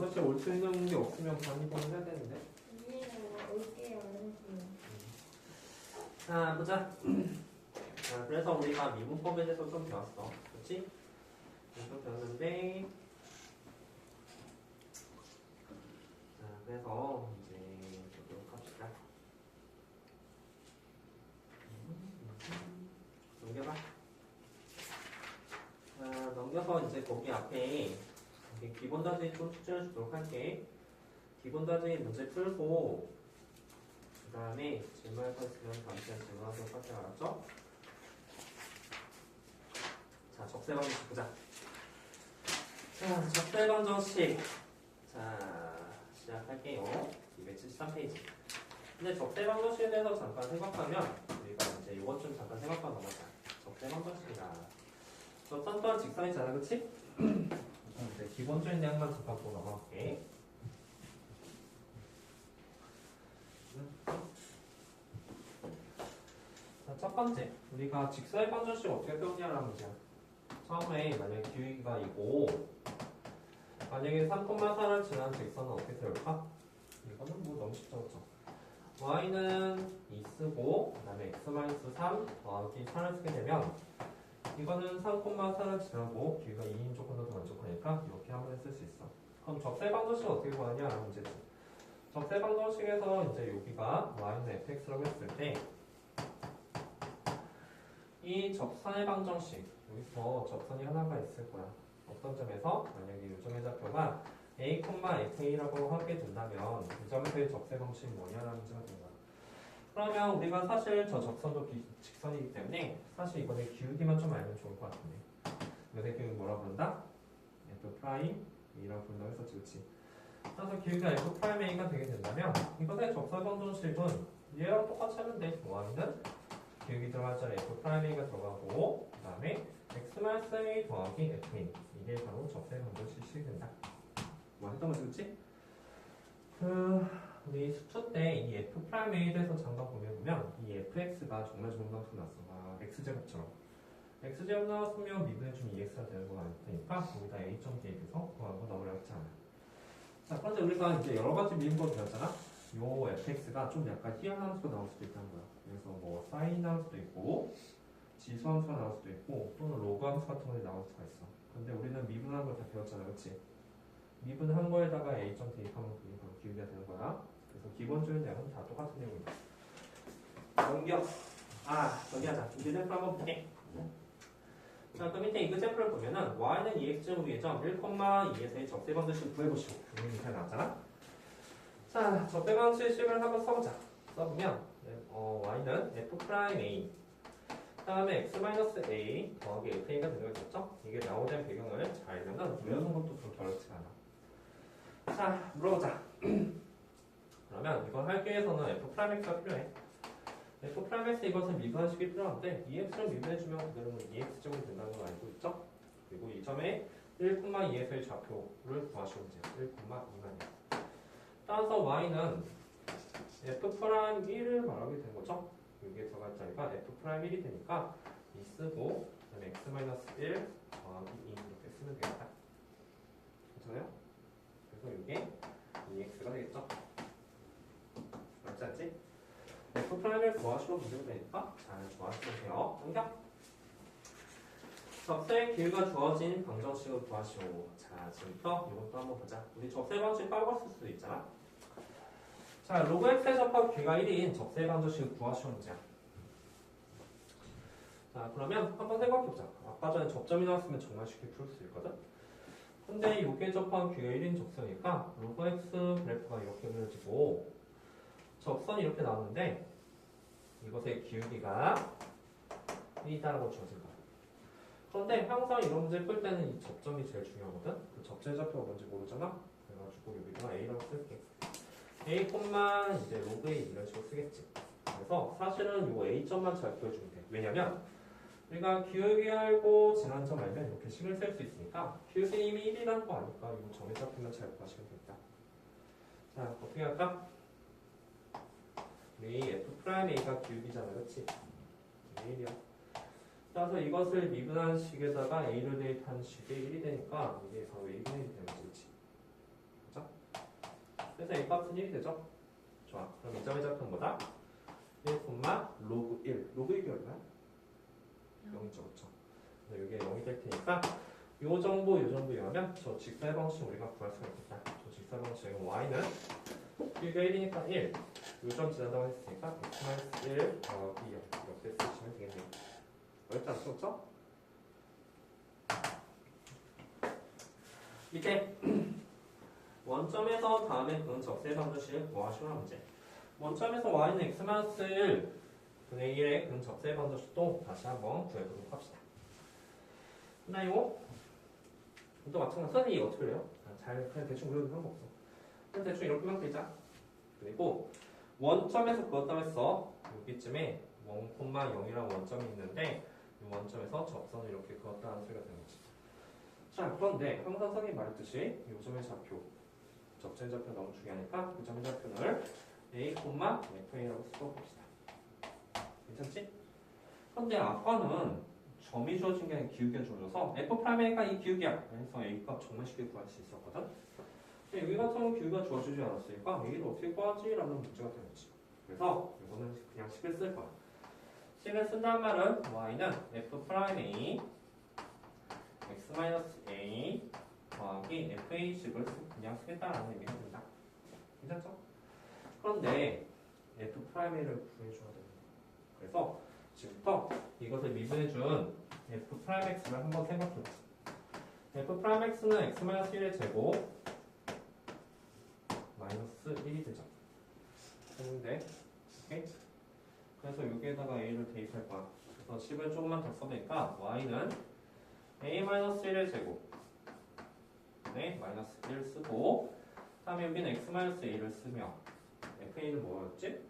사실 올 수 있는 게 없으면 반이동을 해야 되는데. 아니에요. 올게요. 안 자, 보자. 자, 그래서 우리가 미분법에 대해서 좀 배웠어. 그렇지? 좀 배웠는데. 자, 그래서 이제 보도록 합시다. 넘겨봐. 자, 넘겨서 이제 거기 앞에 기본 다지 좀 숙제를 주도록 할게. 기본 다지 문제 풀고 그 다음에 질문할 거 있으면 잠시만 질문하도록 할게요. 알았죠? 자, 적세방정식 보자. 자, 적세방정식. 자, 시작할게요. 273페이지. 근데 적세방정식에 대해서 잠깐 생각하면 우리가 이제 이것 좀 잠깐 생각하고 넘어가자. 적세방정식이다. 적선또한 직선이잖아, 그치? 이제 기본적인 내용만 잠깐 보고 넘어갈게. 자, 첫 번째, 우리가 직선의 방정식 어떻게 표현하라는 문제야. 처음에 만약에 기울기가 이고 만약에 3,4를 지난 직선은 어떻게 세울까? 이거는 뭐 너무 쉽죠, 그렇죠? y는 2 쓰고 그 다음에 x-3 더하기 4를 쓰게 되면 이거는 3,4를 지나고 기울기가 2인 조건도 만족하니까 이렇게 한번 쓸 수 있어. 그럼 적세방정식 어떻게 구하냐라는 문제지. 적세방정식에서 이제 여기가 y는 fx라고 했을 때 이 접선의 방정식 여기서 접선이 하나가 있을 거야. 어떤 점에서 만약에 이 점의 좌표가 a, fa라고 하게 된다면 이 점에서의 적세 방식이 뭐냐라는 문제가 된 거야. 그러면 우리가 사실 저 적선도 직선이기 때문에 사실 이번에 기울기만 좀 알면 좋을 것 같은데. 이번에 기울기 뭐라 부른다? F'A라고 부른다고 했었지, 그치? 그래서 기울기가 F'A가 되게 된다면 이것의 적세 방정식은 얘랑 똑같이 하면 돼. y는 기울기 들어갈 자리에 F'A가 들어가고 그 다음에 x-a 더하기 fA 이게 바로 적세 방정식이 된다. 뭐 했던 거지, 그치? 우리 수초 때 이 F'A에 대해서 잠깐 보면 이 fx가 정말 좋은 방식 나왔어. 아, x제곱처럼 x제곱 나왔으면 미분해주면 2x가 되는 거 아니니까 거기다 a점 대입해서 구하는 거 너무 어렵지 않아. 자, 그런데 우리가 이제 여러 가지 미분법 배웠잖아. 요 fx가 좀 약간 희한한 함수가 나올 수도 있다는 거야. 그래서 뭐 사인 나올 수도 있고 지수 함수가 나올 수도 있고 또는 로그 함수 같은 것이 나올 수가 있어. 근데 우리는 미분하는 걸 다 배웠잖아, 그렇지? 미분한 거에다가 a점 대입하면 그게 바로 기울기가 되는 거야. 그래서 기본적인 내용은 다 똑같은 내용이다. 넘겨. 저기 하자. 이그젠플 한번 볼게. 자, 그 밑에 이그젠플을 보면은 y는 2x제곱 위에 점 1,2에서의 적세 방정식을 구해보시고 이렇게 나왔잖아. 자, 적세 방정식을 한번 써보자. 써보면 y는 f'A 그 다음에 x-a 더하기 fa가 되는 거 있었죠? 이게 나오는 배경을 잘 알면은 외우는 것도 그렇게 어렵지가 않아. 자, 물어보자. 그러면 이걸 하기 위해서는 f'x가 필요해. f'x 이것은 미분하식이 필요한데 2x를 미분해주면 그대로는 2x제곱이 된다는 걸 알고 있죠? 그리고 이 점에 1,2에서의 좌표를 구하시면 돼요. 1,2만이요. 따라서 y는 f'1을 말하게 되는 거죠? 여기에 들어갈 자리가 f'1이 되니까 2 쓰고 그 다음에 x-1 더하기 2 이렇게 쓰면 되겠다. 괜찮아요? 그래서 이게 2x가 되겠죠? 맞지 않지? f'을 구하시면 문제가 되니까 잘 구하시면 돼요. 넘겨! 적세의 기울기가 주어진 방정식을 구하시오. 자, 지금부터 이것도 한번 보자. 우리 적세 방정식 까먹었을 수도 있잖아. 자, 로그 x에 접합 귀가 1인 적세 방정식을 구하시는 문제야. 자, 그러면 한번 생각해보자. 아까 전에 접점이 나왔으면 정말 쉽게 풀 수 있거든? 근데 여기에 접합 귀가 1인 적선이니까 로그 x 그래프가 이렇게 그려지고 접선이 이렇게 나왔는데 이것의 기울기가 1이다라고 주어진 거야. 그런데 항상 이런 문제 풀 때는 이 접점이 제일 중요하거든? 그 접점의 좌표가 뭔지 모르잖아? 그래가지고 여기다가 a라고 쓸게. a, 이제 로그 a 이런 식으로 쓰겠지. 그래서 사실은 이 a점만 잘 구해주면 돼. 왜냐면 우리가 기울기 알고 지난 점 알면 이렇게 식을 쓸 수 있으니까 기울기 이미 1이라는 거 아니까 이거 점의 좌표만 잘 구하시면 되겠다. 자, 어떻게 할까? 우리 f'a가 기울기잖아, 그치? 1이야. 따라서 이것을 미분한 식에다가 a를 대입한 식이 1이 되니까 이게 바로 1분의 1이 되는 거지, 그치? 그죠? 그래서 a 값은 1이 되죠? 좋아. 그럼 이 점의 좌표는 뭐다? 1, 로그 1. 로그 1이 얼마야? 0이죠, 그쵸? 그래서 이게 0이 될 테니까 요 정보 이하면 저 직사의 방식 우리가 구할 수가 있겠다. 저 직사의 방식은 y는 여기가 1이니까 1. 요점 지난다고 했으니까 x-1 더하기 0 이렇게 쓰시면 되겠네요. 어렵지 않죠, 그쵸? 밑에 원점에서 다음에 그 적세 방정식 뭐 하시나 문제. 원점에서 y는 x-1 분의 1의 근 적세 방정식도 다시 한번 구해보도록 합시다. 끝나요? 또 마찬가지 선생님이 어떻게 그래요? 그냥 대충 그려도 상관없어. 그냥 대충 이렇게만 그리자. 그리고 원점에서 그었다고 했어. 여기쯤에 0,0이라는 원점이 있는데 이 원점에서 접선을 이렇게 그었다는 소리가 되는 거지. 자, 그런데 항상 선생님이 말했듯이 이 점의 좌표, 접점 좌표 너무 중요하니까 그 점의 좌표를 a,f라고 써봅시다. 괜찮지? 그런데 아까는 점이 주어진 게 아니라 기울기가 주어져서 f'a가 이 기울기야. 그래서 a 값 정말 쉽게 구할 수 있었거든. 근데 여기 같은 경우는 기울기가 주어지지 않았으니까 a를 어떻게 구하지? 라는 문제가 되겠지. 그래서 이거는 그냥 식을 쓸 거야. 식을 쓴다는 말은 y는 f'a x-a 더하기 fa식을 그냥 쓰겠다라는 의미가 된다. 괜찮죠? 그런데 f'a를 구해줘야 됩니다. 그래서 지금부터 이것을 미분해준 f'x를 한번 생각해보자. f'x는 x-1의 제곱 마이너스 1이 되죠. 했는데 오케이? 그래서 여기에다가 a를 대입할 거야. 그래서 10을 조금만 더 써보니까 y는 a-1의 제곱 네, 마이너스 1 쓰고 다음에 여기는 x-a를 쓰며 fa는 뭐였지?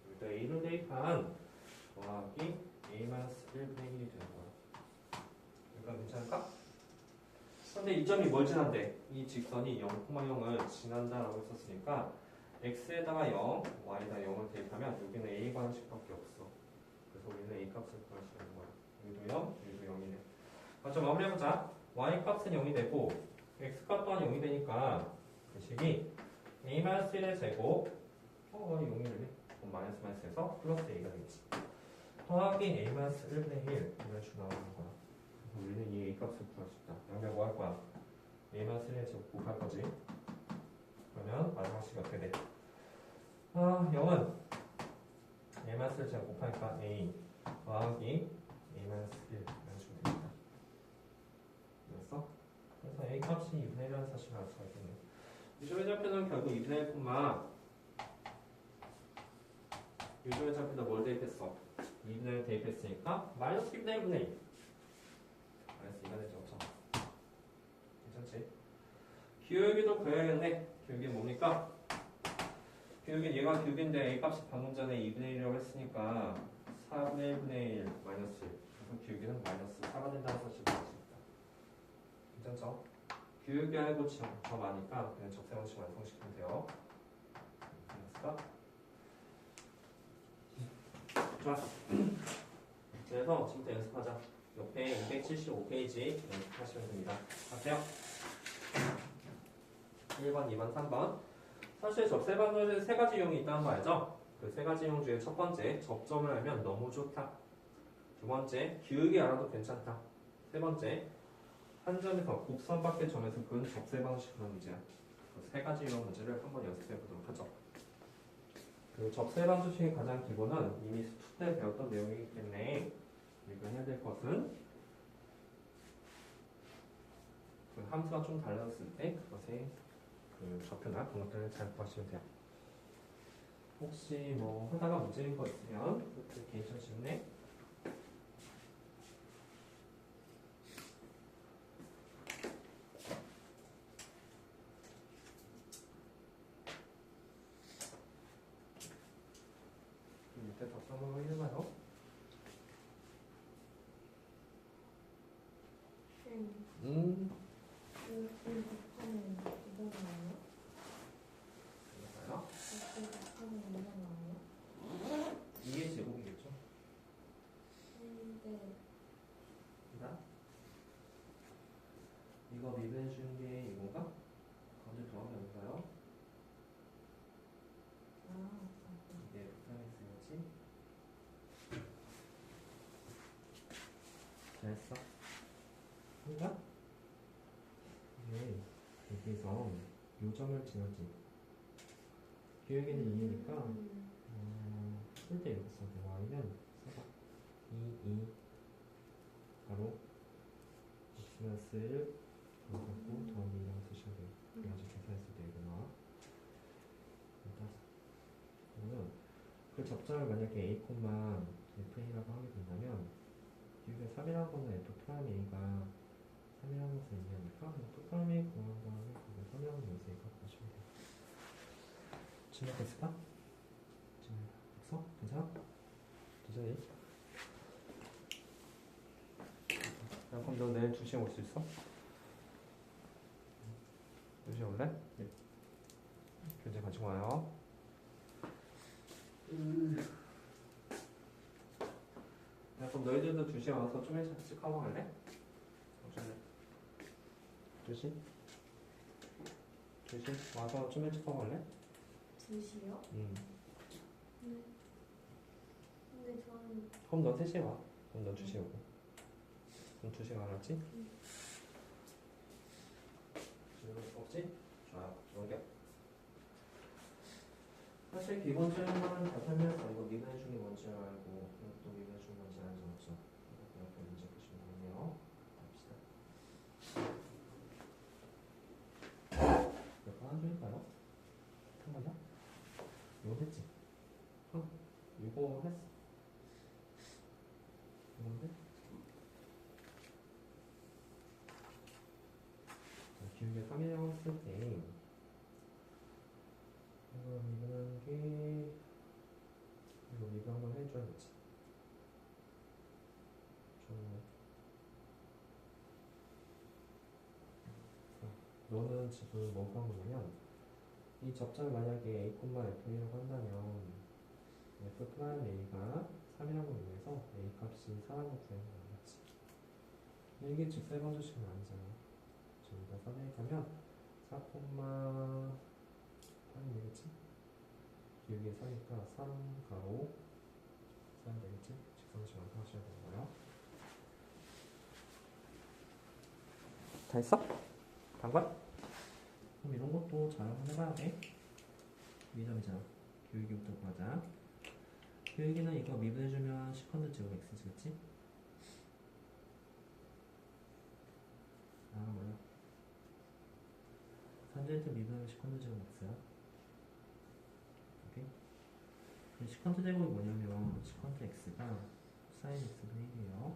여기다 a를 대입한 더하기 a-1분의 1이 되는 거야. 여기가 괜찮을까? 근데 이 점이 뭘 지난대? 이 직선이 0,0을 지난다라고 했었으니까 x에다가 0, y에다가 0을 대입하면 여기는 a 관식밖에 없어. 그래서 우리는 a 값을 구할 수 있는 거야. 여기도 0, 여기도 0이네. 먼저 마무리해보자. y 값은 0이 되고 x 값 또한 0이 되니까 그 식이 a-1의 제곱 0이네. 그럼 마이너스에서 플러스 a가 되겠지. 더하기 a-1분의 1 이런 식으로 나오는 거야. 그래서 우리는 이 a 값을 구할 수 있다. 양변 뭐 할 거야? a-1의 제곱 곱할 거지. 그러면 마지막 식이 어떻게 돼? 0은 a-1의 제곱 곱하니까 a 더하기 a-1 이런 식으로 됩니다. 그래서 a 값이 2분의 1이라는 사실을 알 수가 있겠네요. 요점의 좌표는 결국 2분의 1 콤마 요점의 좌표에다 뭘 대입했어? 2분의 1 대입했으니까 마이너스 2분의 1분의 1 마이너스 2가 되죠. 그렇죠? 괜찮지? 기울기도 그려야겠네. 기울기 뭡니까? 기울기 얘가 기울기인데 a 값이 방금 전에 2분의 1이라고 했으니까 4분의 1분의 1 마이너스 1 그래서 기울기는 마이너스 4가 된다는 사실을 알 수 있다. 괜찮죠? 기울기 알고 점 아니까 그냥 적세 방식 완성시키면 돼요. 됐을까? 좋아. 그래서 지금부터 연습하자. 옆에 275페이지 연습하시면 됩니다. 갈게요. 1번, 2번, 3번. 사실 적세 방정식에 세 가지 이용이 있다는 거 알죠? 그 세 가지 이용 중에 첫 번째, 접점을 알면 너무 좋다. 두 번째, 기울기 알아도 괜찮다. 세 번째, 한 점에서 곡선 밖의 점에서 그은 접세 방식 그런 문제야. 그 세 가지 이용 문제를 한번 연습해 보도록 하죠. 그 접세 방정식의 가장 기본은 이미 수투 때 배웠던 내용이기 때문에 우리가 해야 될 것은 그 함수가 좀 달라졌을 때 그것의 그 좌표나 그런 것들을 잘 구하시면 돼요. 혹시 뭐 하다가 문제인 거 있으면 그때 개인전 질문에 밑에 더 써놓은 거 해봐요. 곱하면 이거 나와요? 그럴까요? 곱하면 이거 나와요? 이게 제곱이겠죠? 네. 자, 이거 미분해 주는 게 이건가? 가운데 더하기 아닌가요? 한가? 이게 여기서 요점을 지나지. 기울기는 2니까 쓸 때 이렇게 써도 y는 써봐. 2 바로 x 마이너스 1 갖고 더하기 2라고 쓰셔야 돼요. 그래가지고 계산했을 때 이거 나와. 그러면 그 접점을 만약에 a, f라고 하게 된다면 기울기가 3이라는 거는 f 프라임 a가 3이라는 것을 의미하니까 f 프라임 a 구한 다음에 그거 3이라는 것을 값하시면 돼요. 진행됐을까? 됐어? 괜찮아? 도전이? 그럼 너 내일 2시에 올 수 있어? 2시에 올래? 네. 교재 가지고 와요. 야, 그럼 너희들도 2시에 와서 좀 일찍 하고 갈래? 2시? 2시? 와서 좀 일찍 하고 갈래? 2시요? 응. 네. 근데 저는 그럼 너 3시에 와. 그럼 너 2시에 오고. 그럼 2시에 알았지? 없지? 좋아요. 넘겨. 사실 기본적인 거는 다 설명했어. 이거 미분의 중이 뭔지 알고, 이것도 미분의 중이 뭔지 알지 없죠? 이렇게 문제 보시면 되겠네요. 갑시다. 몇 번 한 줄일까요? 한 번요? 이거 했지? 이거 했어. 이건데? 자, 기울기 3이라고 했을 때, 이거 미분한 게, 이거 미분 한번 해줘야겠지. 너는 지금 뭐 한 거냐면, 이 접점을 만약에 a, f라고 한다면 f 프라임 a가 3이라고 의미해서 a 값이 4라고 구해야 되겠지. 이게 즉 세 번째 식은 아니잖아. 전부 다 3에 가면 4,8이 되겠지. 기울기 4니까 3 가로 4 되겠지. 직선식 완성하셔야 되는 거예요. 다 했어? 단관? 그럼 이런 것도 잘 한번 해봐야 돼. 미점이잖아. 기울기부터 구하자. 기울기는 이거 미분해주면 시컨드 제곱 x지, 그치? 아, 몰라. 3cm 미분하면 시컨드 제곱 x야. 오케이? 시컨드 제곱이 뭐냐면 시컨드 x가 코사인 x분의 1이에요.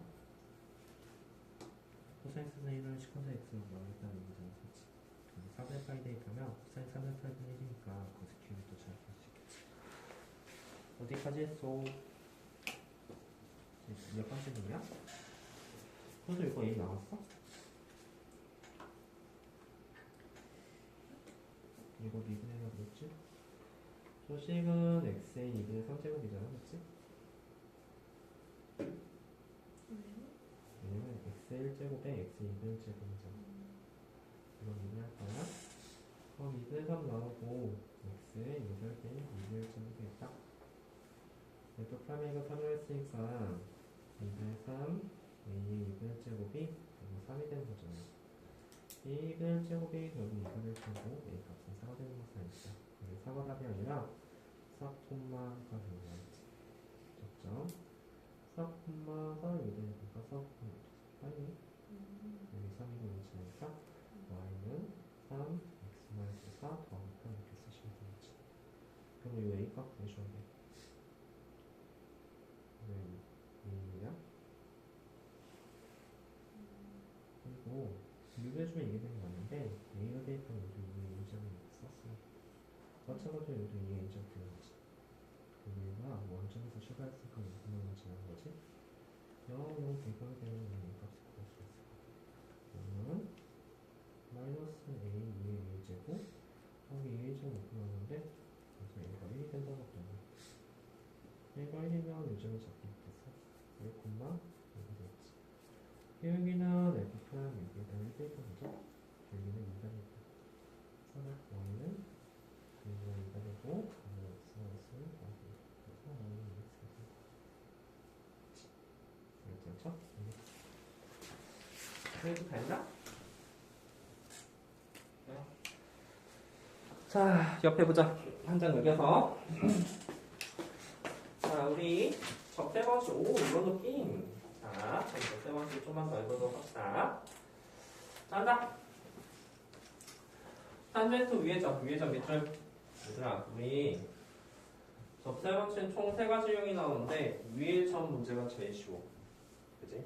코사인 x분의 1은 시컨드 x로 구하겠다는 얘기잖아, 그치? 4분의 8 대입하면 코사인 3분의 8분의 1이니까 거기서 기울기도 잘 구할 수 있겠지. 어디까지 했어? 몇 번째 분이야? 그래도 이거 A 나왔어? 이거 미분해가 그랬지? 저 식은 x의 2분의 3제곱이잖아, 그치? 왜냐면 x의 1제곱에 x의 2분의 1제곱이잖아. 이거 미분할 거야. 그럼 2분의 3 나오고 x의 8개인 2분의 1제곱이 되겠다. f 프라임이가 3이라 했으니까 2분의 3 a의 2분의 1제곱이 결국 3이 되는 거잖아. a 2분의 1제곱이 결국 2가 될 테고 a 값은 4가 되는 것은 아니죠. 이게 4가 답이 아니라 4콤마가 되는 거겠지. 적점 4콤마가 여기 되니까 4콤마 빨리 여기 3이고 있으니까 y는 3 x-4 더하기 8 이렇게 쓰시면 되겠지. 그럼 이 a 값 구해줘야 돼. 왜 2냐? 그리고 미분해주면 이게 되는 거 맞는데 a가 대입하면 여기도 2의 a점을 썼어. 마찬가지로 여기도 2의 a점 되는 거지. 여기가 원점에서 출발했으니까 여기만 지나는 거지. 영영 대입하게 되면 a 값을 구할 수 있어. 그러면 마이너스 a 2의 a제곱 여기 2점 오픈하는데 그래서 a가 1이 된다고 했더니 a가 1이면 요점을 잡기 못했어. 1, 여기 되겠지. 기울기는 f 프라임 여기에다 1 대입하죠. 기울기는 2가 되고 y는 기울기가 2가 되고 x가 있으면 그래서 y는 2x가 되고 알겠죠? 해도 된다? 자, 옆에 보자. 한 장 넘겨서. 자, 우리 적대방식. 오, 이런 느낌. 자, 적대방식 좀만 더 해보도록 합시다. 자, 한다. 탄젠트 위에점 밑줄. 얘들아, 우리 접대방식은 총 3가지 유형이 나오는데 위에 점 문제가 제일 쉬워. 그지?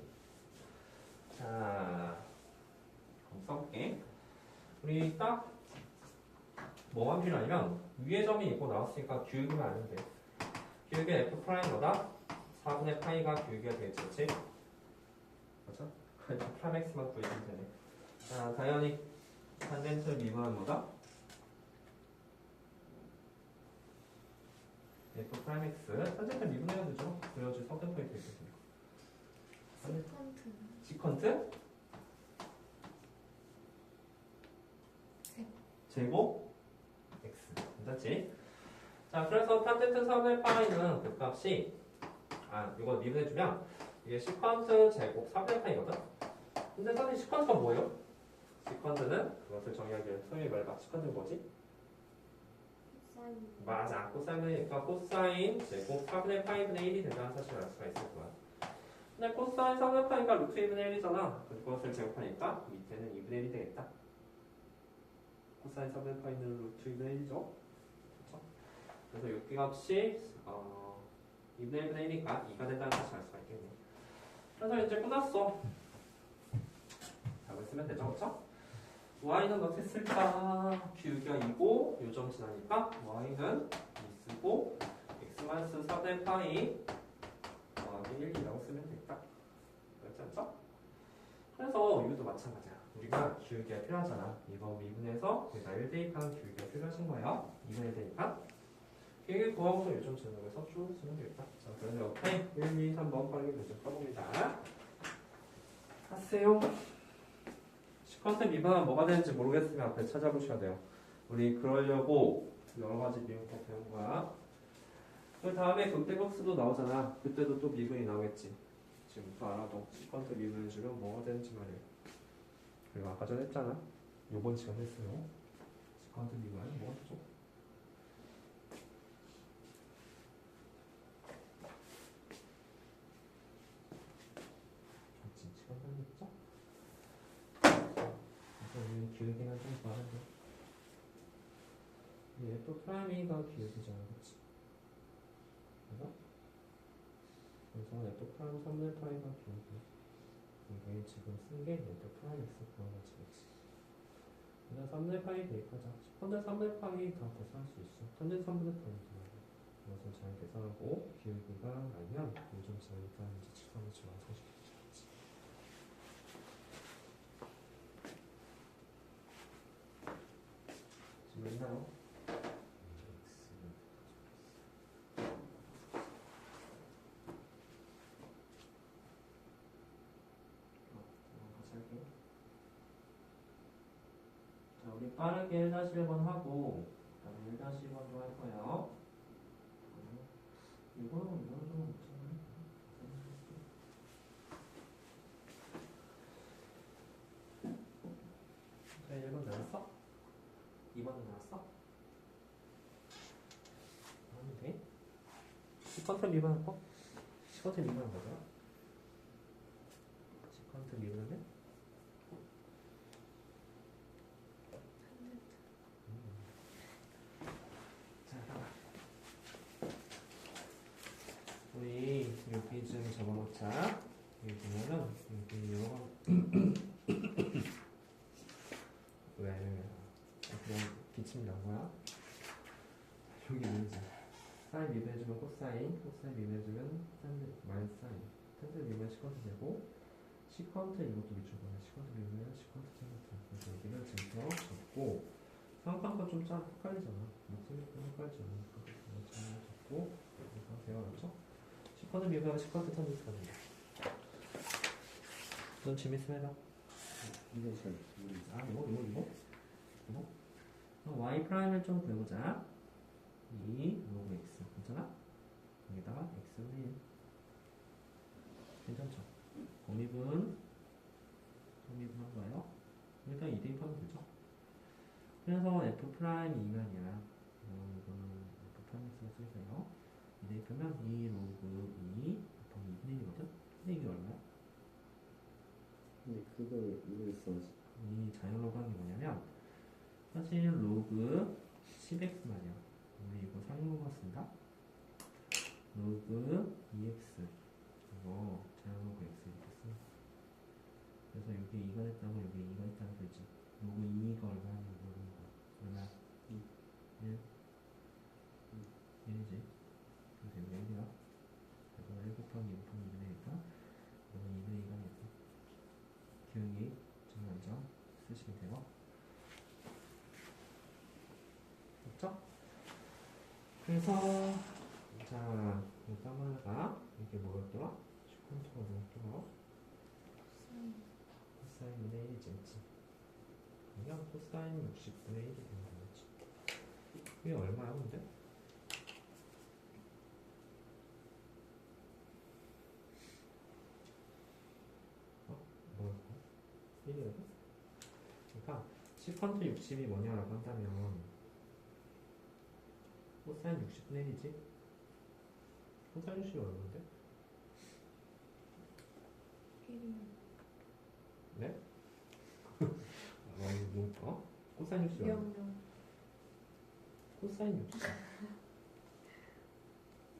자, 한번 써볼게. 우리 딱 뭐만 필요하냐면 위에 점이 있고 나왔으니까 기울기만 알면 돼. 기울기 F 프라임 뭐다? 4분의 파이가 기울기가 되겠지, 그치? 맞아? F 프라임 X만 구해주면 되네. 자, 당연히 탄젠트 미분은 뭐다? F 프라임 X 탄젠트 미분해야 되죠? 그래야지 석변 포인트 있겠습니까? 시컨트. 시컨트? 제곱 X. 괜찮지? 자, 그래서 탄젠트 3의 파이는 그 값이 이거 미분해주면 이게 시컨트 제곱 3의 파이거든? 근데 사실 시컨트가 뭐예요? 시컨트는 그것을 정의하기에 소위 말해봐. 시컨트는 뭐지? 사인. 맞아. 코사인이니까 코사인 제곱 4분의 파이분의 1이 된다는 사실을 알 수가 있을 거야. 근데 코사인 4분의 파이가 루트 2분의 1이잖아. 그것을 제곱하니까 밑에는 2분의 1이 되겠다. 코사인 4분의 파이는 루트 2분의 1이죠. 그렇죠? 그래서 여기 값이 2분의 1분의 1이니까 2가 된다는 사실을 알 수가 있겠네. 그래서 이제 끝났어. 답을 쓰면 되죠. 그렇죠? y는 어떻게 쓸까? 기울기가 2고 요점 지나니까 y는 2 쓰고 x-4 대 파이 더하기 1이라고 쓰면 되겠다. 그렇지 않죠? 그래서 이것도 마찬가지야. 우리가 기울기가 필요하잖아. 이거 미분해서 여기다 1 대입하는 기울기가 필요하신 거예요. 2분의 대입한 기울기 구하고서 요점 지나면서 쭉 쓰면 되겠다. 자, 그래서 옆에 1, 2, 3번 빠르게 교정 써봅니다. 하세요. 시컨트 미분은 뭐가 되는지 모르겠으면 앞에 찾아보셔야 돼요. 우리 그러려고 여러 가지 미분법 배운 거야. 그 다음에 극대극수도 나오잖아. 그때도 또 미분이 나오겠지. 지금부터 알아도 시컨트 미분해주면 뭐가 되는지 말이에요. 그리고 아까 전에 했잖아. 요번 시간 했어요. 시컨트 미분은 뭐가 되죠? 그렇지. 시컨트 했죠? 우리는 기울기는 좀 다른데 이 F 프라임이가 기울기잖아, 그치? 그래서? 그래서 F 프라임 3분의 파이가 기울기 이게 지금 쓴게 F 프라임 X 그런 거지, 그치? 그래서 3분의 파이 대입하자. 10분의 3분의 파이 다 계산할 수 있어. 3분의 3분의 파이 이것을 잘 계산하고 기울기가 알면 요즘 지나니까 이제 직선을 좀 완성시키자. 있나요? 자, 우리 빠르게 1-1번 하고 그다음에 1-2번도 할 거예요. 이거는 좀 못하네. 자, 1번 나왔어? 2번은 나왔어? 하면 돼? 시컨트 미분은 거? 시컨트 미분은 뭐야? 시컨트 미분은? 자, 봐봐. 우리 여기 좀 적어놓자. 여기 보면은 여기 여러 왜? 그냥 기침 난 거야? 여기 뭐지? 사인 미분해주면 코사인, 코사인 미분해주면 마이너스 사인. 텐트 미분은 시컨트 되고, 시컨트 이것도 미쳐보네. 시컨트 미분은 시컨트 텐트. 그래서 여기는 지금 적고, 상관과 좀 헷갈리잖아. 목소리가 헷갈리잖아. 그래서 적고, 여기서 배워놨죠? 시컨트 미분은 시컨트 텐트가 된다. 넌 재밌으면 해봐. 이거? y 프라임을 좀 구해보자. 2 로그 x 괜찮아? 여기다가 x는 1 괜찮죠? 범위분 미분한 거예요. 일단 2 대입하면 되죠. 그래서 f 프라임 2면이야. 이거는 f 프라임 x로 쓰세요. 2 대입하면 2 로그 2 곱하기 2분의 1이거든. 근데 이게 얼마야? 근데 그걸 이걸 써야지. 이 자연로그 하는 게 뭐냐면 사실 로그 10x만이야. 우리 이거 상용로그 쓴다. 로그 2x 이거 자연로그 x 이렇게 씁니다. 그래서 여기 2가 됐다고 여기 2가 있다는 소리지. 로그 2가 얼마나 모르는 거야. 얼마? 1? 1이지. 그래서 여기 1이야. 그래서 1 곱하기 2 곱하기 2분의 1이니까 이거는 2분의 2가 되겠다. 기울기 좀 먼저 쓰시면 돼요. 됐죠? 그래서 자, 이 까마가 이게 뭐였더라? 시퀀트가 뭐였더라? 코사인 2분의 1이지, 그치? 그냥 코사인 60분의 1이 되는 거지. 이게 얼마야, 근데? 뭐였고? 1이거든? 그러니까 시퀀트 60이 뭐냐라고 한다면 코사인 60분의 1이지? 코사인 60이 얼마인데? 1이요. 네? 코사인 60이 얼마? 0, 코사인 60.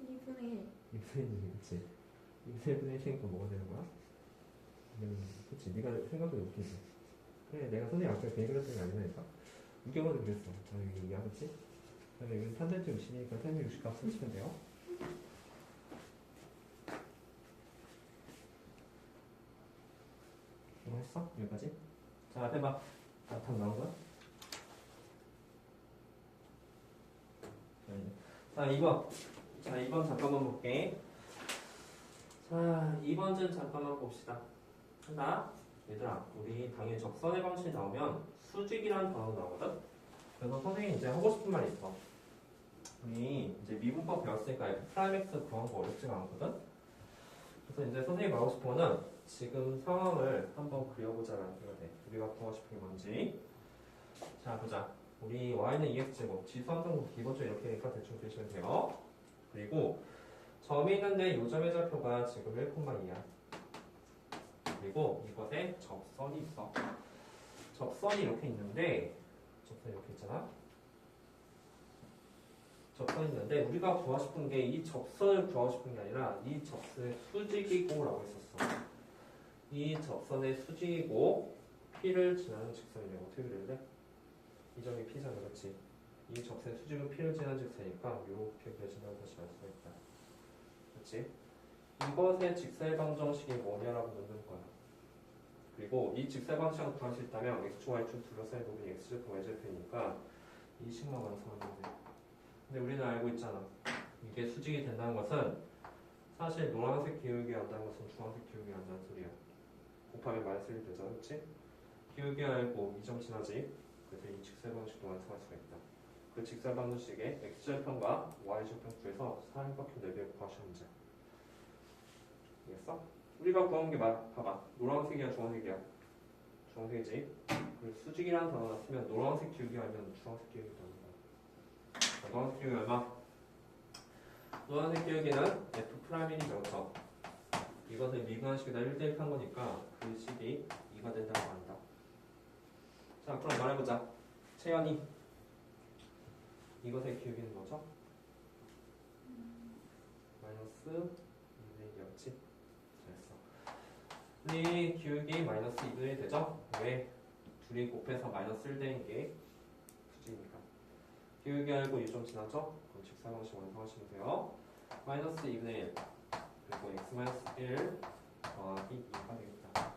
2분의 1. 2분의 1이지, 그치? 2분의 1이니까 뭐가 되는 거야? 그치, 네가 생각보다 웃기지. 그래, 내가 선생님 앞에 괜히 그랬던 게 아니라니까. 웃겨가지고 그랬어. 여기 2야, 그치? 그러면 여기는 탄젠트 60이니까 탄젠트 60 값 쓰시면 돼요. 뭐 했어? 여기까지? 자, 앞에 봐. 답 나온 거야? 자, 2번. 자, 2번 잠깐만 볼게. 자, 2번 좀 잠깐만 봅시다. 하나, 얘들아, 우리 당연히 적선의 방식이 나오면 수직이라는 단어가 나오거든? 그래서 선생님이 이제 하고 싶은 말이 있어. 우리 이제 미분법 배웠으니까 f 프라임 x 구한 거 어렵지가 않거든? 그래서 이제 선생님이 하고 싶은 거는 지금 상황을 한번 그려보자라는 생각이 돼. 우리가 구하고 싶은 게 뭔지. 자, 보자. 우리 y는 2x제곱, 지수 함수는 기본적으로 이렇게 되니까 대충 그리시면 돼요. 그리고 점이 있는데 요 점의 좌표가 지금 1,2야. 그리고 이것에 접선이 있어. 접선이 이렇게 있는데, 접선이 이렇게 있잖아. 접선이 있는데 우리가 구하고 싶은 게 이 접선을 구하고 싶은 게 아니라 이 접선의 수직이고라고 했었어. 이 접선의 수직이고 P를 지나는 직선이래. 어떻게 그릴래? 이 점이 P잖아, 그렇지? 이 접선의 수직은 P를 지나는 직선이니까 이렇게 그려진다고 다시 알 수가 있다. 그렇지? 이것의 직사방정식이 뭐냐라고 묻는 거야. 그리고 이 직사방정식을 구할 수 있다면 x, y축 둘러싸인 부분이 x제곱, y제곱이니까 이 식만 완성하면 돼. 근데 우리는 알고 있잖아. 이게 수직이 된다는 것은 사실 노란색 기울기가 안다는 것은 주황색 기울기가 안다는 소리야. 곱하면 마이너스 1이 되잖아, 그렇지? 기울기 알고 이 점 지나지. 그래서 이 직사방정식도 완성할 수가 있다. 그 직사방정식의 x절편과 y절편 구해서 사인각형 4개 구하시면 문제야. 알겠어? 우리가 구한 게 봐봐. 노란색이야, 주황색이야? 주황색이지. 그리고 수직이라는 단어가 쓰면 노란색 기울기 알면 주황색 기울기 나오는 거야. 자, 노란색 기울기 얼마? 노란색 기울기는 f'1이죠, 그렇죠? 이것을 미분한 식에다 1대1 한 거니까 그 식이 2가 된다고 한다. 자, 그럼 말해보자. 채연이. 이것의 기울기는 뭐죠? 마이너스 2분의 1이었지? 잘했어. 이 기울기 마이너스 2분의 1 되죠? 왜? 둘이 곱해서 마이너스 1 되는 게 수직이니까. 기울기 알고 1점 지나죠? 그럼 직사방식 완성하시면 돼요. 마이너스 2분의 1 그리고 x 마이너스 1 더하기 2가 되겠다.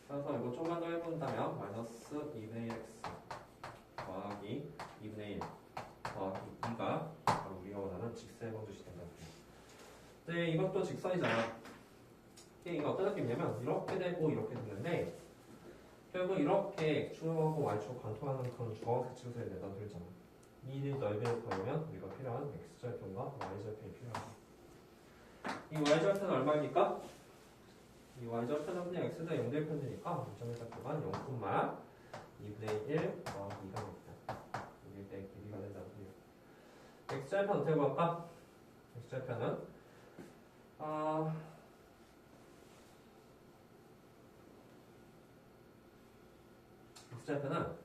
그래서 이거 좀만 더 해본다면 마이너스 2분의 1x 더하기 2분의 1 더하기 2가 바로 우리가 원하는 직사의 방정식이 된다는 거예요. 네, 이것도 직선이잖아. 이거 어떤 느낌이냐면 이렇게 되고 이렇게 되는데 결국 이렇게 X축하고 Y축 관통하는 그런 주황색 지구선이 된다는 소리잖아. 이 넓이를 구하려면 우리가 필요한 X절편과 Y절편이 필요하다. 이 Y절편은 얼마입니까? 이 y절편은 그냥 x가 0될 편이니까 점에서 표가 0,2분의 1 더하기 2가 됩니다. 이게 내 길이가 된다고 해요. x절편 어떻게 볼까? x절편은 x절편은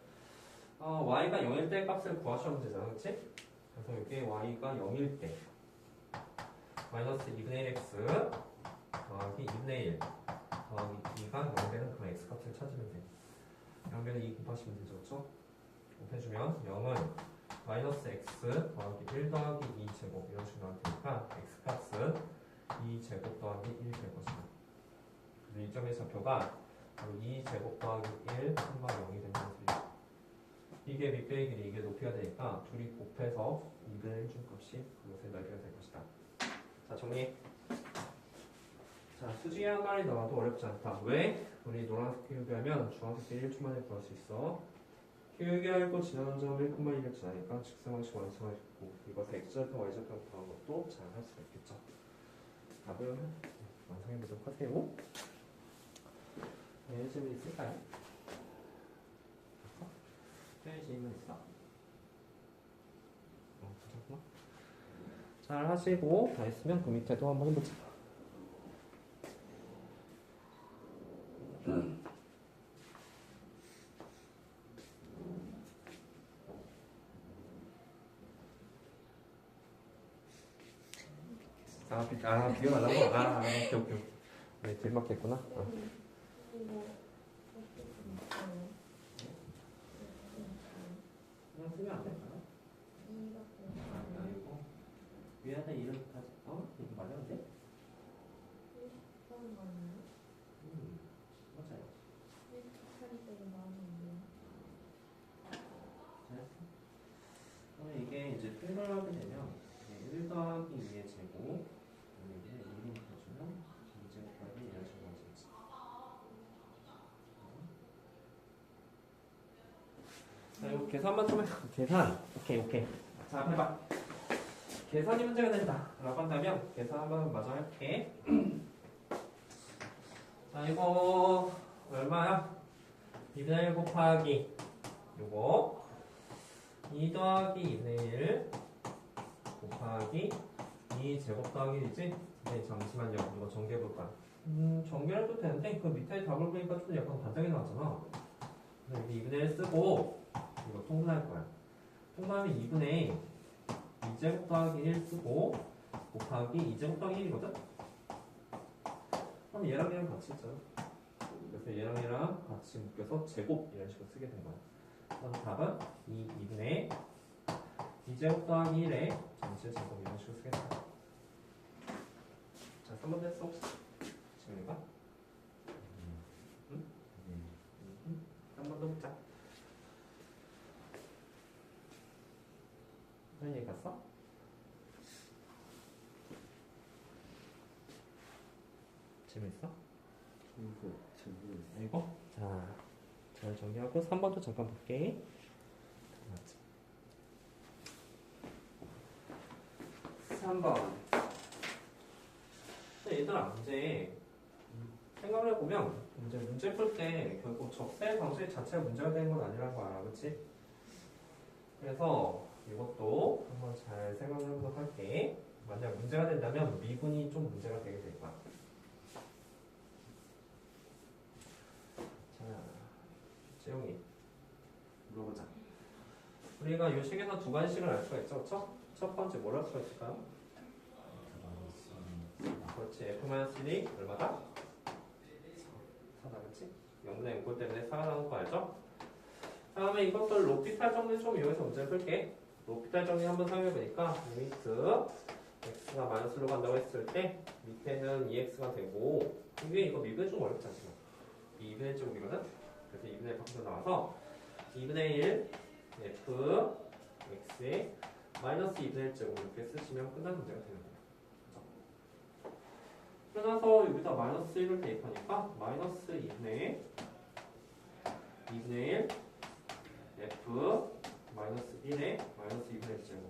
y가 0일 때 값을 구하시면 되잖아, 그렇지? 그래서 이게 y가 0일 때 마이너스 2분의 1x 더하기 2분의 1 더하기 2가 0되는 그런 x값을 찾으면 돼. 0배는 2 곱하시면 되죠, 그렇죠? 곱해주면 0은 마이너스 x 더하기 1 더하기 2제곱 이런 식으로 나올 테니까 x값은 2제곱 더하기 1 될 것이다. 그래서 이 점의 좌표가 바로 2제곱 더하기 1, 3과 0이 되는 것이에요. 이게 밑배의 길이, 이게 높이가 되니까 둘이 곱해서 2분의 1중 값이 그것의 넓이가 될 것이다. 자, 정리. 자, 수직이 한 마리 나와도 어렵지 않다. 왜? 우리 노란색 키우기하면 주황색 때 1초 만에 구할 수 있어. 키우기하고 지나는 점 1,1을 지나니까 직사방식 완성할 수 있고 이것을 x절편, y절편 구하는 것도 잘 할 수가 있겠죠. 답을 완성해 보도록 하세요. 네, 질문 있을까요? 네, 질문 있어? 괜찮구나. 잘 하시고 다 했으면 그 밑에도 한번 해보자. 비교하려고? 오케이. 네, 길 맞겠구나. 그냥 쓰면 안 될까요? 아니고 위에다 이름 다 이거 맞았는데? 맞아요. 그러면 이게 이제 표현을 하게 되면 1 더하기 2의 제곱 이게 2로 붙여주면 2제곱하기 이런 식으로 하겠지. 자, 이거 계산만 좀 해. 계산. 오케이. 자, 해봐. 계산이 문제가 된다 라고 한다면 계산 한번 마저 할게. 자, 이거 얼마야? 2분의 1 곱하기 요거 2 더하기 2분의 1 곱하기 2 제곱 더하기 1이지? 네, 잠시만요. 이거 전개해볼까? 전개해도 되는데 그 밑에 답을 보니까 좀 약간 반짝이 나왔잖아. 그래서 여기 2분의 1 쓰고 이거 통분할 거야. 통분하면 2분의 2제곱 더하기 1 쓰고 곱하기 2제곱 더하기 1이거든? 그럼 얘랑 얘랑 같이 있잖아. 그래서 얘랑 얘랑 같이 묶여서 제곱 이런 식으로 쓰게 된 거야. 그럼 답은 2분의 2제곱 더하기 1에 전체 제곱 이런 식으로 쓰겠다. 자, 3번 됐어 혹시? 지금인가? 응? 3번 더 보자. 무슨 얘기 갔어? 재밌어? 이거? 자, 잘 정리하고 3번도 잠깐 볼게. 맞지? 3번. 얘들아, 이제 생각을 해보면 이제 문제 풀 때 결국 적세 방식 자체가 문제가 되는 건 아니라는 거 알아, 그치? 그래서 이것도 한번 잘 생각을 해보도록 할게. 만약 문제가 된다면 미분이 좀 문제가 되게 될 거야. 자, 재용이 물어보자. 우리가 이 식에서 두 가지씩을 알 수가 있죠, 그렇죠? 첫 번째 뭘 할 수가 있을까요? 그렇지, F-1이 얼마다? 4다, 그렇지? 0분의 0꼴 때문에 4가 나오는 거 알죠? 다음에 이것들 로피탈 정리 좀 이용해서 문제를 풀게. 로피탈 정리 한번 사용해보니까 리미트 x가 마이너스로 간다고 했을 때 밑에는 2x가 되고 위에 이거 미분이 좀 어렵지 않지만 2분의 1제곱이거든? 그래서 2분의 1 밖에서 나와서 2분의 1 f x에 마이너스 2분의 1제곱 이렇게 쓰시면 끝나는 문제가 되는 거예요. 그래서 여기다 마이너스 1을 대입하니까 마이너스 2분의 1 f 마이너스 1에 마이너스 2분의 1제곱.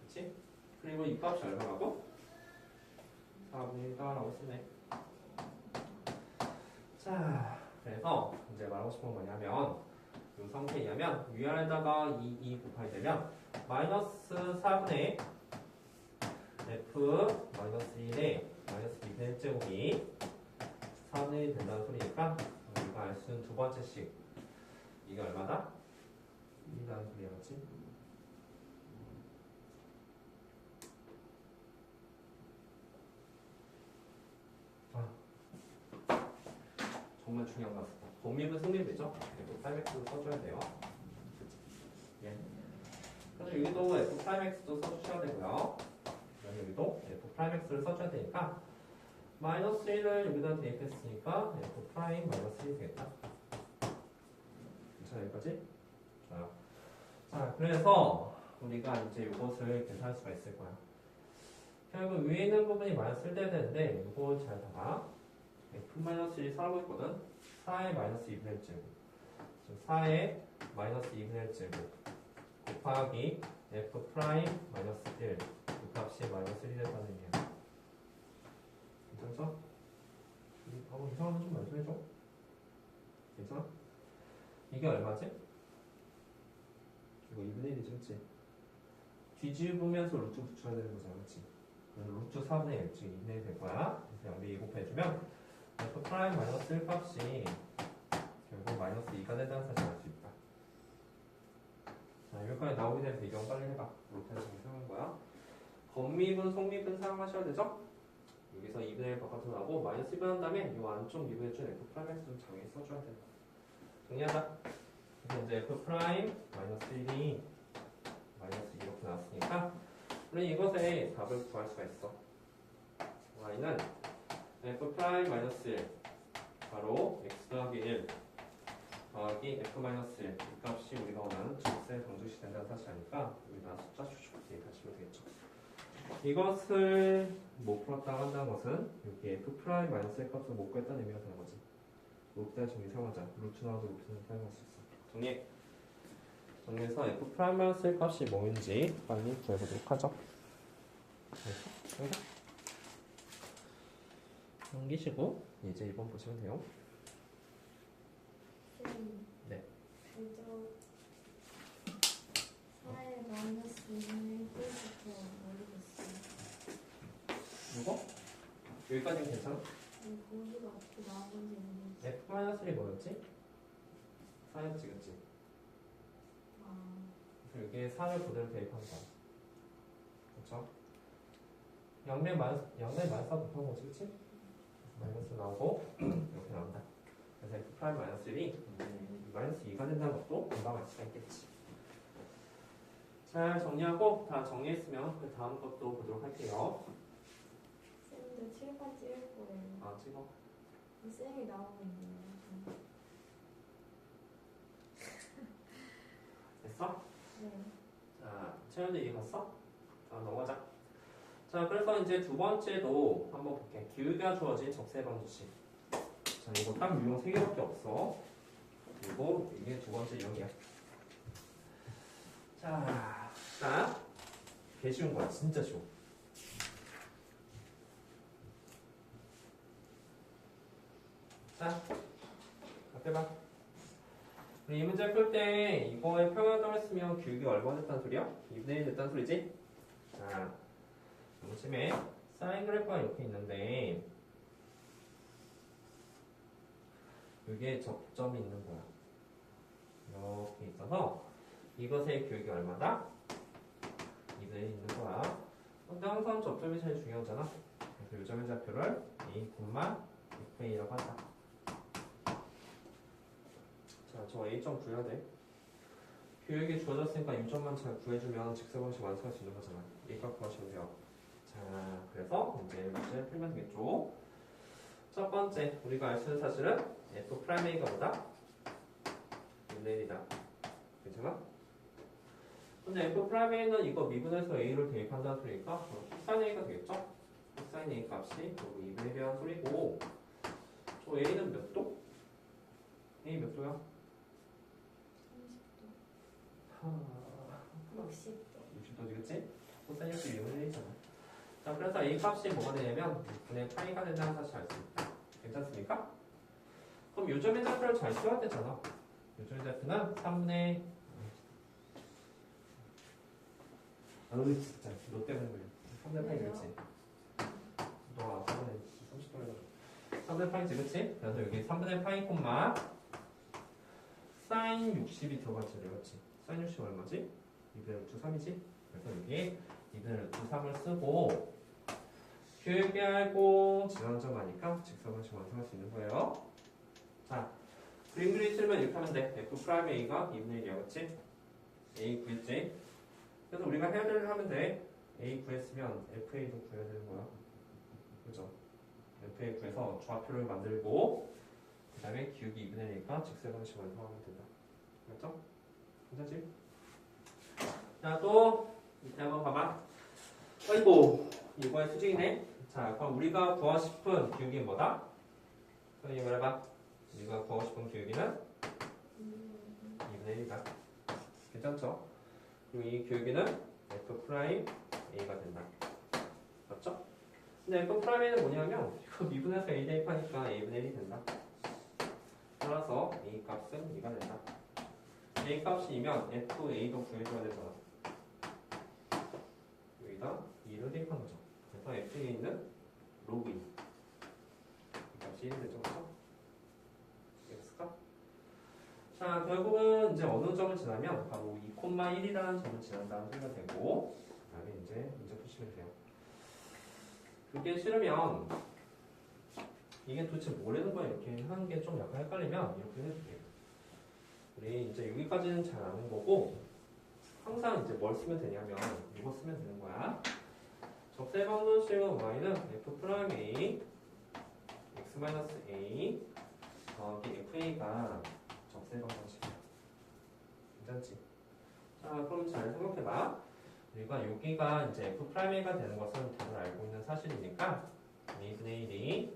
그렇지? 그리고 이 값이 얼마라고? 4분의 1이다라고 쓰네. 자, 그래서 이제 말하고 싶은 건 뭐냐면 이 상태에 의하면 위아래다가 2 곱하게 되면 마이너스 4분의 f 마이너스 1에 마이너스 2분의 1제곱이 4분의 1이 된다는 소리니까 우리가 알 수 있는 두 번째씩 이게 얼마다? 1이라는 소리야, 그렇지? 정말 중요한 거 같습니다. 독립은 승립이죠? 그리고 프라임X도 써줘야 돼요. 예. 그래서 여기도 F 프라임X도 써주셔야 되고요. 여기도 F 프라임X를 써줘야 되니까 마이너스 1을 여기다 대입했으니까 F 프라임 마이너스 1이 되겠다. 괜찮아, 여기까지? 자, 그래서 우리가 이제 이것을 계산할 수가 있을 거야. 결국 위에 있는 부분이 마이너스 1 돼야 되는데 이거 잘 봐봐. F-1이 살고 있거든. 4의 마이너스 2분의 1제곱. 4의 마이너스 2분의 1제곱 곱하기 F 프라임 마이너스 1. 그 값이 마이너스 1이 된다는 얘기야. 괜찮죠? 이상한 거 좀 말씀해줘. 괜찮아? 이게 얼마지? 이거 2분의 1이지, 그치? 뒤집으면서 루트 붙여야 되는 거잖아, 그치? 그래서 루트 4분의 1, 즉 2분의 1 될 거야. 그래서 여기 곱해주면 F 프라임 마이너스 1 값이 결국 마이너스 2가 된다는 사실을 알 수 있다. 자, 여기까지 나오게 되면 배경 빨리 해봐. 루트에서 사용한 거야. 겉미분, 속미분 사용하셔야 되죠? 여기서 2분의 1 바깥으로 나오고 마이너스 1분 한 다음에 이 안쪽 미분해 준 F 프라임 X 좀 장에 써줘야 돼. 정리하자. 그래서 이제 F 프라임 마이너스 1이 마이너스 2 이렇게 나왔으니까 우리 이것의 답을 구할 수가 있어. y는 F 프라임 마이너스 1 바로 x 더하기 1 더하기 f 마이너스 1 이 값이 우리가 원하는 적세 방정식 된다는 사실 아니까 여기다 숫자 추측 대입하시면 되겠죠. 이것을 못 풀었다고 한다는 것은 여기 f 프라임 마이너스 1 값을 못 구했다는 의미가 되는 거지. 루트에 정리 사용하자. 루트 나와도 루트는 사용할 수 있어. 정리. 정리해서 f 프라임 마이너스 1 값이 뭐인지 빨리 구해보도록 하죠. 여기다. 넘기시고 이제 2번 보시면 돼요. 네. 그저 4의 마이너스 2분의 1부터 모르겠어요. 이거? 여기까지는 괜찮아? 공수가 어떻게 나온 건지 모르겠어요. F 마이너스 1이 뭐였지? 4였지, 그치? 아, 그래서 여기에 4를 그대로 대입한 거야. 그쵸? 양면 마이너스 4 곱한 거지, 그치? 마이너스 나오고 이렇게 나온다. 그래서 F 프라임 마이너스 1이 마이너스 2가 된다는 것도 금방 알 수가 있겠지. 잘 정리하고 다 정리했으면 그 다음 것도 보도록 할게요. 쌤도 칠판 찍을 거예요. 아, 찍어. 쌤이 나오고 있네요. 됐어? 네. 자, 채연이 이해 갔어? 자, 넘어가자. 자, 그래서 이제 두 번째도 한번 볼게. 기울기가 주어진 적세 방정식. 자, 이거 딱 유형 3개밖에 없어. 그리고 이게 두 번째 유형이야. 자, 개 쉬운 거야. 진짜 쉬워. 자, 앞에 봐. 우리 이 문제 풀 때 이거에 평형을 쓰면 기울기가 얼마 됐다는 소리야? 2분의 1 됐다는 소리지? 자, 요즘에 사인 그래프가 이렇게 있는데 이게 접점이 있는 거야. 이렇게 있어서 이것의 기울기 얼마다? 2분의 1 있는 거야. 근데 항상 접점이 제일 중요하잖아. 그래서 요점의 좌표를 A, 2분의 2라고 하자. 자, 저 A점 구해야 돼. 기울기 주어졌으니까 유점만 잘 구해주면 직사방식 완성할 수 있는 거잖아. A값 구하시면 돼요. 자, 그래서 이제 문제 풀면 되겠죠. 첫 번째, 우리가 알 수 있는 사실은 F 프라임 A가 뭐다? 2분의 1이다. 괜찮아? 근데 F 프라임 A는 이거 미분해서 A를 대입한다는 소리니까 코사인 A가 되겠죠? 코사인 A 값이 여기 2분의 1이라는 소리고 저 A는 몇 도? A 몇 도야? 30도. 60도. 60도지, 그치? 코사인 역시 2분의 1이잖아. 자, 그래서 A 값이 뭐가 되냐면 6분의 파이가 된다는 사실 알 수 있다. 괜찮습니까? 그럼 요점의 좌표를 잘 써야 되잖아. 요점의 좌표는 3분의 진짜 너 때문에 그래. 3분의 8 왜요? 그렇지? 너가 3분의 30도에 3분의 8이지 그렇지? 그래서 여기 3분의 8 콤마 사인 60이 들어갔지 그렇지? 사인 60 얼마지? 2분의 루트 3이지? 그래서 여기 2분의 루트 3을 쓰고 길게 알고 지난 점 하니까 직선방식 완성할 수 있는 거예요. 자, 그림 그리기 싫으면 이렇게 하면 돼. F 프라임 A가 2분의 1이야, 그렇지? A 구했지? 그래서 우리가 해야 될 일 하면 돼. A 구했으면 FA도 구해야 되는 거야. 그죠? FA 구해서 좌표를 만들고 그 다음에 기울기 2분의 1이니까 직선방식 완성하면 된다. 맞죠? 괜찮지? 자, 또 이때 한번 봐봐. 아이고, 이거의 수직이네. 자, 그럼 우리가 구하고 싶은 기울기는 뭐다? 선생님 말해봐. 우리가 구하고 싶은 기울기는 2분의 1이다. 괜찮죠? 그리고 이 기울기는 F 프라임 A가 된다. 맞죠? 근데 F 프라임 A는 뭐냐면 이거 미분해서 A 대입하니까 A분의 1이 된다. 따라서 A 값은 2가 된다. A 값이 2면 F A도 구해줘야 되잖아. 여기다 2를 대입한 거죠. 그래서 F에 있는 로그 2 이 값이 1이 되죠. 그렇죠? X값. 자, 결국은 이제 어느 점을 지나면 바로 2,1이라는 점을 지난다는 소리가 되고 그 다음에 이제 푸시면 돼요. 그게 싫으면 이게 도대체 뭐라는 거야 이렇게 하는 게 좀 약간 헷갈리면 이렇게 해줄게요. 우리 이제 여기까지는 잘 아는 거고 항상 이제 뭘 쓰면 되냐면 이거 쓰면 되는 거야. 적세방정식은 y는 f 프라임 a x 마이너스 a 더하기 fa가 적세방정식이야. 괜찮지? 자, 그럼 잘 생각해봐. 우리가 여기가 이제 f 프라임 a가 되는 것은 다들 알고 있는 사실이니까 a분의 1이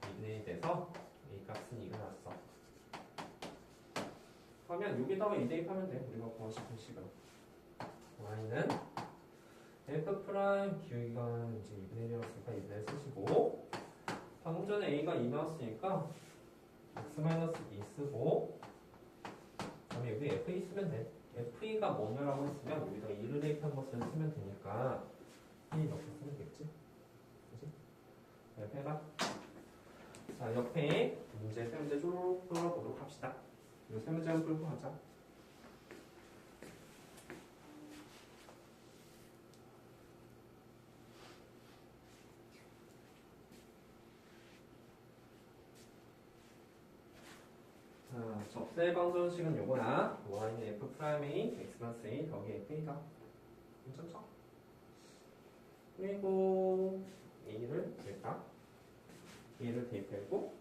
2분의 1이 돼서 a 값은 2가 났어. 그러면 여기다가 2 대입하면 돼. 우리가 구하고 싶은 식은 y는 f 프라임 기울기가 이제 2분의 1이었으니까 2분의 1 쓰시고 방금 전에 a가 2 나왔으니까 x 마이너스 2 쓰고 그다음에 여기 fe 쓰면 돼. fe가 뭐냐라고 했으면 여기다 2를 대입한 것을 쓰면 되니까 1 이렇게 쓰면 되겠지? 그치? 이렇게 해봐. 자, 옆에 문제 세 문제 쭉 풀어보도록 합시다. 이 세 문제 한번 풀고 가자. 자, 접세방정식은 요거야. y는 f 프라임 a, x 플러스 a 더하기 fa다. 괜찮죠? 그리고 a를 구했다. a를 대입하고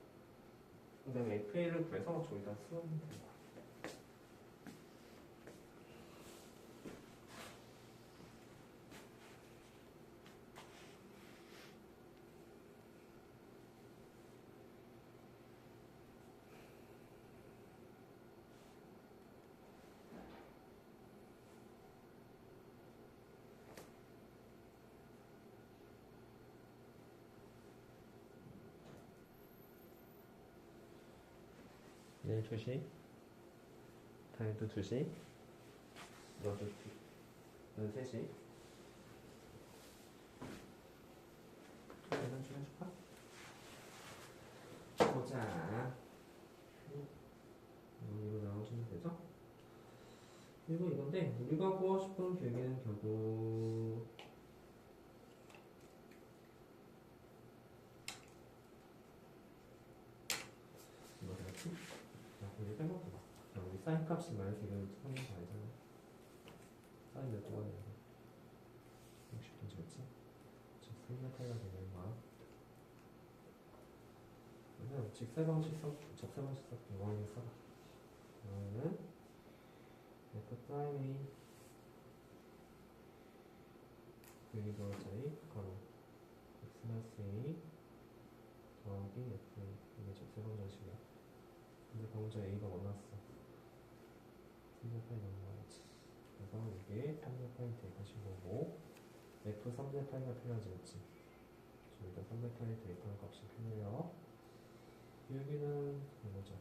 그 다음에 fa를 구해서 저기다 쓰면 된다. 내일 2시, 다음에도 2시, 너는 3시. 계산 좀 해줄까? 보자. 이거 나와주면 되죠? 그리고 이건데 우리가 구하고 싶은 기울기는 결국 이거 되겠지? 우리 빼먹어봐. 우리 사인 값이 마이너스 2를 하는 거 알잖아. 사인 몇 도가 되는 거? 60도 되겠지? 즉 3분의 8가 되는 거야. 그러면 적세방식 써. 이거는 써봐. 이거는 f 프라임 a 여기도짜리 가로 x 마이너스 a 더하기 f 이게 적세방정식이야. 근데 방금 전에 a가 원났어. 3분의 8이 넘어가야지. 그래서 이게 3분의 8이 대입하신 거고 f 3분의 8가 필요하지 그치? 저기다 3분의 8이 대입하는 값이 필요해요. 여기는 이거죠.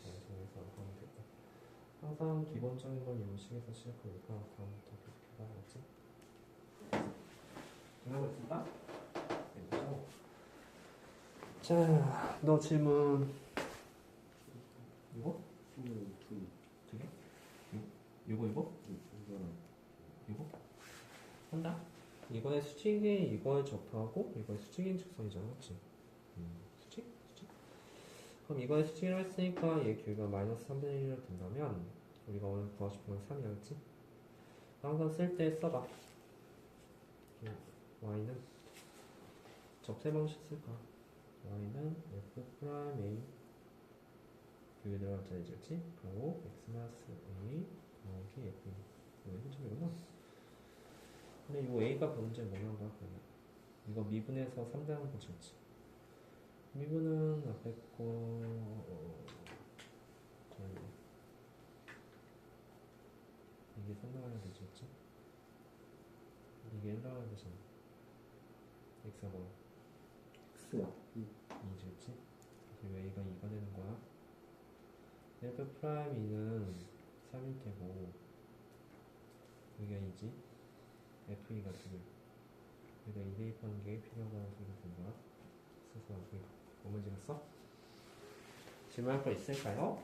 정해서 하면 되고. 항상 기본적인 건 요식에서 시작하니까 다음부터 계속 해봐야지. 정하고 있습니다. 네, 자, 너 질문. 이거? 두 개? 이거? 이거? 한다? 이거의 수직이 이거에 접하고 이거의 수직인 직선이잖아, 그치? 수직? 그럼 이거의 수직이라고 했으니까 얘 길이가 마이너스 3분의 1로 된다면 우리가 오늘 구하고 싶은 건 3이야, 그치? 항상 쓸 때 써봐. y는 접세 방식 쓸까? y는 f 프라임 a 여기 들어가잖아, 그치? 그리고 x 마이너스 a 더하기 f 이거 현정이구나. 근데 이 a가 문제 뭐냐고 그러면 이거 미분해서 3대하는 거지, 그치? 미분은 앞에 거 이게 3 나와야 되지, 그치? 이게 1 나와야 되잖아. x가 뭐야? x야. 2지, 그치? 그래서 a가 2가 되는 거야. f 프라임 2는 3일 테고 여기가 2지? f2가 2일. 여기다 2 대입하는 게 필요하다는 소리가 된 거야. 스스로 소리가. 뭐 문제 갔어? 질문할 거 있을까요?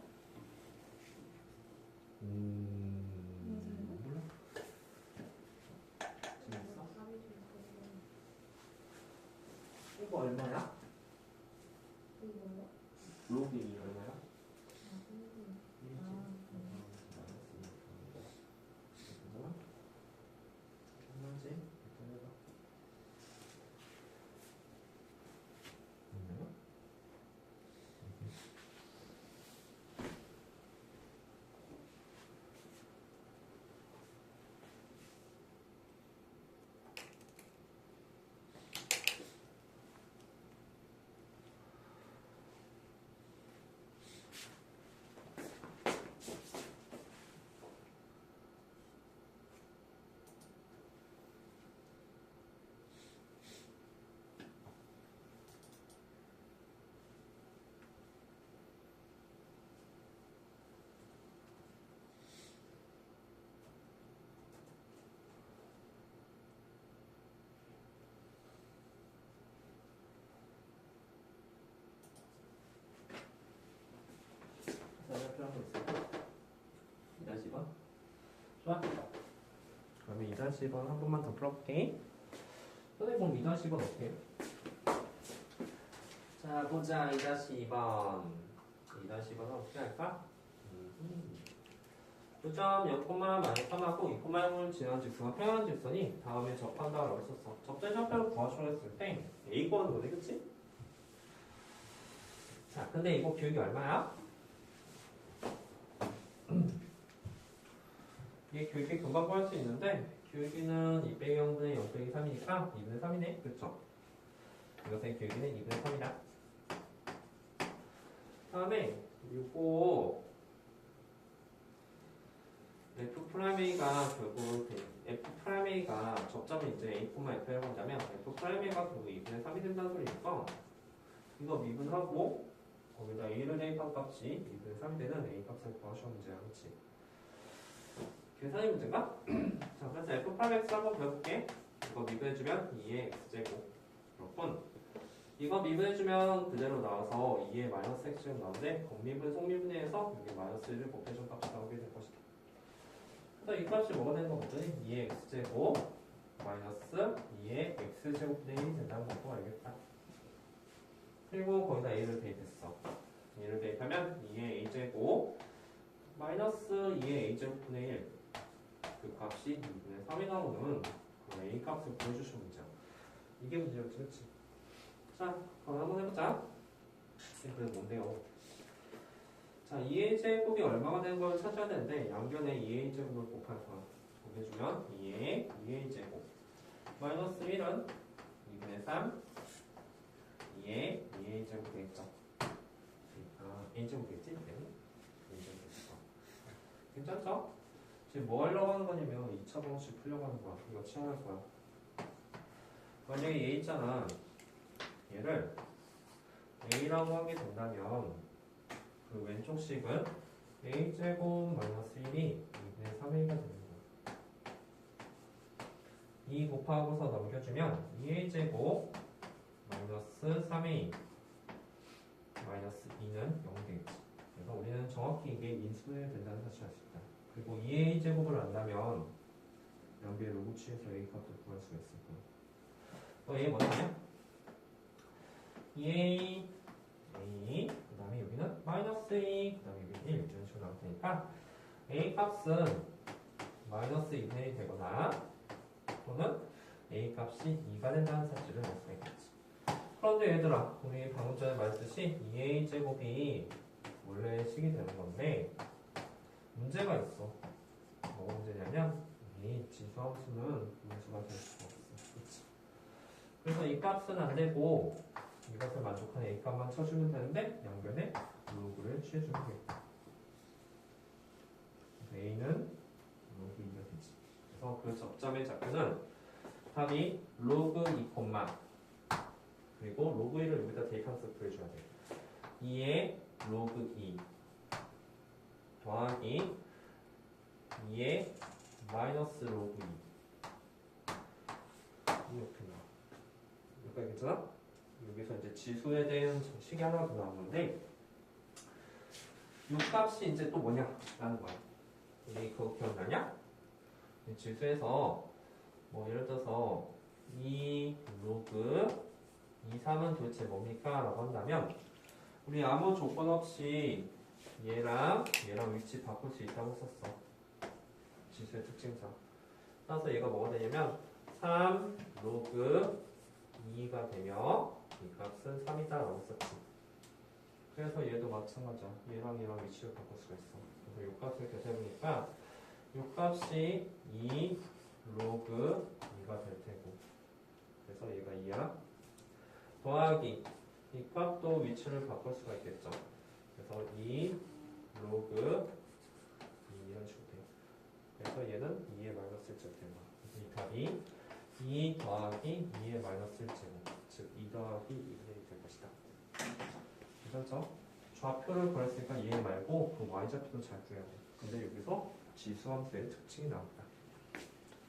몰라. 질문 있어? 이거 얼마야? 이거요? 로그 2 얼마야? 좋아? 그러면 2-1번 한 번만 더 풀어볼게. 선생님 그럼 2-2번 어떻게 해요? 자 보자. 2-2번 2-2번은 어떻게 할까? 9점 0,-3하고 2,0을 지난 직선과 평행한 직선이 다음에 접한다라고 했었어. 접대 좌표를 구하시려 했을 때 A 구하는 거네, 그치? 자 근데 이거 기울기 얼마야? 이게 기울기 금방 구할 수 있는데 기울기는 2 빼기 0분의 0 빼기 3이니까 2분의 3이네, 그쵸? 이것의 기울기는 2분의 3이다. 다음에 이거 F'A가 결국 F'A가 접점을 이제 A, F라고 한다면 F'A가 결국 2분의 3이 된다는 소리니까 이거 미분하고 거기다 A를 대입한 값이 2분의 3이 되는 A 값을 구하시면 문제야, 그치? 계산이 문제인가? 자, 그래서 F'X 한번 배워볼게. 이거 미분해주면 2의 X제곱 그렇군. 이거 미분해주면 그대로 나와서 2의 마이너스 X제곱 나오는데 공미분, 속미분해서 여기 마이너스 1을 곱해준 값이 나오게 될 것이다. 그래서 이 값이 뭐가 되는 거거든? 2의 X제곱 마이너스 2의 X제곱분의 1이 된다는 것도 알겠다. 그리고 거기다 A를 대입했어. A를 대입하면 2의 A제곱 마이너스 2의 A제곱분의 1 그 값이 2분의 3이 나오는 그 A 값을 구해주시면 문제야. 이게 문제였지, 그치? 자, 그럼 한번 해보자. 그게 뭔데요? 자, 2a 제곱이 얼마가 되는 걸 찾아야 되는데 양변에 2a 제곱을 곱할 거야. 곱해주면 2a 제곱 마이너스 1은 2분의 3 2a 제곱 되겠죠? a 제곱 되겠지? a 제곱 되겠죠? 괜찮죠? 지금 뭐 하려고 하는 거냐면 2차 방식 풀려고 하는 거야. 이거 치환할 거야. 만약에 얘 있잖아. 얘를 a라고 하게 된다면 그 왼쪽 식은 a제곱 마이너스 1이 2분의 3a가 되는 거야. 2 곱하고서 넘겨주면 2a제곱 마이너스 3a 마이너스 2는 0이 되겠지. 그래서 우리는 정확히 이게 인수분해가 된다는 사실을 알 수 있다. 그리고 2a제곱을 안다면 양비의 로그 취해서 a 값을 구할 수가 있을 거야. 또 a 뭐냐면 2a a 그 다음에 여기는 마이너스 2 그 다음에 여기 1 이런 식으로 나올 테니까 a 값은 마이너스 2분의 1이 되거나 또는 a 값이 2가 된다는 사실을 알 수가 있겠지. 그런데 얘들아 우리 방금 전에 말했듯이 2a 제곱이 원래 식이 되는 건데 문제가 있어. 뭐가 문제냐면 이 지수함수는 분수가 될 수가 없어. 그치? 그래서 이 값은 안 되고 이것을 만족하는 a 값만 쳐주면 되는데 양변에 로그를 취해주면 되겠다. 그래서 a는 로그 2가 되지. 그래서 그 접점의 좌표는 답이 로그 2, 그리고 로그 1을 여기다 대입함수 구해줘야 돼. 2의 로그 2 더하기 2의 마이너스 로그 2 이렇게 나와. 여기까지 괜찮아? 여기서 이제 지수에 대한 식이 하나 더 나오는데 이 값이 이제 또 뭐냐 라는 거야. 우리 그거 기억나냐? 이 지수에서 뭐 예를 들어서 2 로그 2, 3은 도대체 뭡니까? 라고 한다면 우리 아무 조건 없이 얘랑 위치 바꿀 수 있다고 썼어. 지수의 특징상. 따라서 얘가 뭐가 되냐면 3 로그 2가 되며 이 값은 3이다 라고 썼지. 그래서 얘도 마찬가지야. 얘랑 위치를 바꿀 수가 있어. 그래서 이 값을 계산해보니까 이 값이 2 로그 2가 될 테고 그래서 얘가 2야. 더하기 이 값도 위치를 바꿀 수가 있겠죠. 그래서 2 로그 2 이런 식으로 돼요. 그래서 얘는 2의 마이너스 1제곱 되는 거야. 그래서 이 답이 2 더하기 2의 마이너스 1제곱 즉 2 더하기 2분의 1이 될 것이다. 괜찮죠? 좌표를 구했으니까 얘 말고 그 y좌표도 잘 구해야 돼. 근데 여기서 지수함수의 특징이 나옵니다.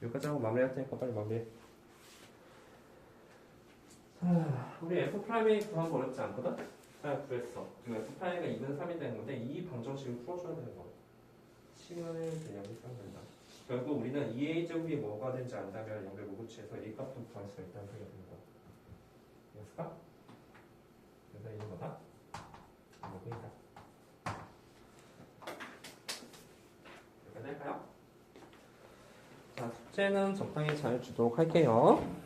여기까지 하고 마무리할 테니까 빨리 마무리해. 자, 우리 F'이 구한 거 어렵지 않거든? 잘 구했어. 그리고 F'가 2는 3이 되는 건데 이 방정식을 풀어줘야 되는 거야. 시간의 개념이 생각된다. 결국 우리는 2a 제곱이 뭐가 된지 안다면 연결 로그치에서 a 값도 구할 수가 있다는 소리가 되는 거야. 이해했을까? 그래서 이는 뭐다? 로그이다. 여기까지 할까요? 자, 숙제는 적당히 잘 주도록 할게요.